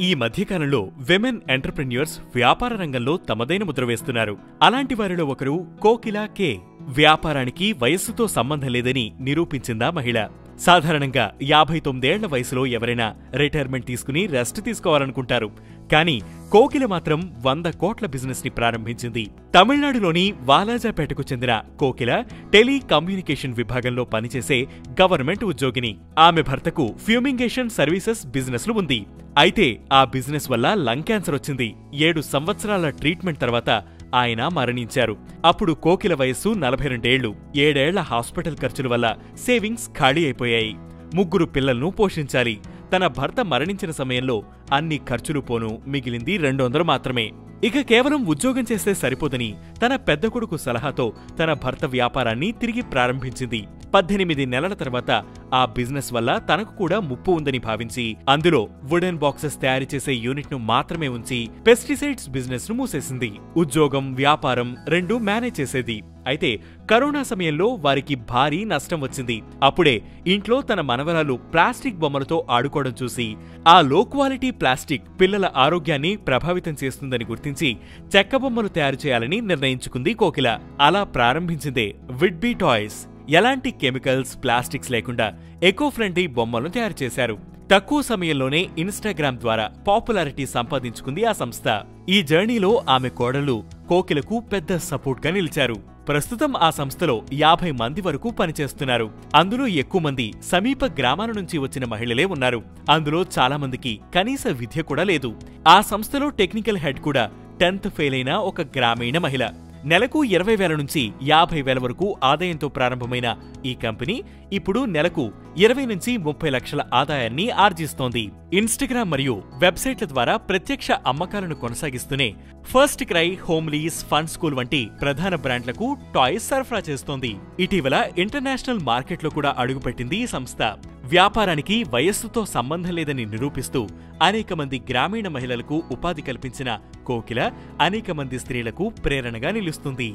ఈ మధ్యకాలంలో women entrepreneurs వ్యాపార రంగంలో తమదైన ముద్ర వేస్తున్నారు. అలాంటి వారిలో ఒకరు కోకిల కే. వ్యాపారానికి వయస్సుతో సంబంధం లేదని నిరూపించిందా మహిళ. సాధారణంగా 59 ఏళ్ల వయసులో ఎవరైనా రిటైర్మెంట్ తీసుకుని రెస్ట్ తీసుకోవాలనుకుంటారు. కానీ కోకిల మాత్రం 100 కోట్ల బిజినెస్ ని ప్రారంభించింది. తమిళనాడులోని వాలాజాపేటకు చెందిన కోకిల టెలికమ్యూనికేషన్ విభాగంలో పనిచేసే గవర్నమెంట్ ఉద్యోగిని. ఆమె భర్తకు ఫ్యూమింగేషన్ సర్వీసెస్ బిజినెస్లు ఉంది. అయితే ఆ బిజినెస్ వల్ల లంగ్ క్యాన్సర్ వచ్చింది. 7 సంవత్సరాల ట్రీట్మెంట్ తర్వాత ఆయన మరణించారు. అప్పుడు కోకిల వయస్సు 42 ఏళ్లు. 7 ఏళ్ల హాస్పిటల్ ఖర్చుల వల్ల సేవింగ్స్ ఖాళీ అయిపోయాయి. 3 పిల్లలను పోషించాలి. తన భర్త మరణించిన సమయంలో అన్ని ఖర్చులు పోను మిగిలింది 200 మాత్రమే. ఇక కేవలం ఉద్యోగం చేస్తే సరిపోదని తన పెద్ద కొడుకు సలహాతో తన భర్త వ్యాపారాన్ని తిరిగి ప్రారంభించింది. 18 నెలల తర్వాత ఆ బిజినెస్ వల్ల తనకు కూడా ముప్పు ఉందని భావించి అందులో వుడెన్ బాక్సెస్ తయారు చేసే యూనిట్ ను మాత్రమే ఉంచి పెస్టిసైడ్స్ బిజినెస్ ను మూసేసింది. ఉద్యోగం, వ్యాపారం రెండూ మేనేజ్ చేసేది. అయితే కరోనా సమయంలో వారికి భారీ నష్టం వచ్చింది. అప్పుడే ఇంట్లో తన మనవరాలు ప్లాస్టిక్ బొమ్మలతో ఆడుకోవడం చూసి ఆ లో క్వాలిటీ ప్లాస్టిక్ పిల్లల ఆరోగ్యాన్ని ప్రభావితం చేస్తుందని గుర్తించి చెక్క బొమ్మలు తయారు చేయాలని నిర్ణయించుకుంది కోకిల. అలా ప్రారంభించిందే విడ్బీ టాయ్స్. ఎలాంటి కెమికల్స్, ప్లాస్టిక్స్ లేకుండా ఎకో ఫ్రెండ్లీ బొమ్మలను తయారు చేశారు. తక్కువ సమయంలోనే ఇన్‌స్టాగ్రామ్ ద్వారా పాపులారిటీ సంపాదించుకుంది ఆ సంస్థ. ఈ జర్నీలో ఆమె కోడళ్లు కోకిలకు పెద్ద సపోర్ట్ గా నిలిచారు. ప్రస్తుతం ఆ సంస్థలో 50 మంది వరకు పనిచేస్తున్నారు. అందులో ఎక్కువ మంది సమీప గ్రామాల నుంచి వచ్చిన మహిళలే ఉన్నారు. అందులో చాలా మందికి కనీస విద్య కూడా లేదు. ఆ సంస్థలో టెక్నికల్ హెడ్ కూడా 10th ఫెయిల్ అయిన ఒక గ్రామీణ మహిళ. నెలకు 20,000 నుంచి 50,000 వరకు ఆదాయంతో ప్రారంభమైన ఈ కంపెనీ ఇప్పుడు నెలకు 20 నుంచి 30 లక్షల ఆదాయాన్ని ఆర్జిస్తోంది. ఇన్‌స్టాగ్రామ్ మరియు వెబ్సైట్ల ద్వారా ప్రత్యక్ష అమ్మకాలను కొనసాగిస్తూనే ఫస్ట్ క్రై, హోమ్లీస్, ఫన్ స్కూల్ వంటి ప్రధాన బ్రాండ్లకు టాయ్స్ సరఫరా చేస్తోంది. ఇటీవల ఇంటర్నేషనల్ మార్కెట్లో కూడా అడుగుపెట్టింది ఈ సంస్థ. వ్యాపారానికి వయస్సుతో సంబంధం లేదని నిరూపిస్తూ అనేక మంది గ్రామీణ మహిళలకు ఉపాధి కల్పించిన కోకిల అనేక మంది స్త్రీలకు ప్రేరణగా నిలుస్తుంది.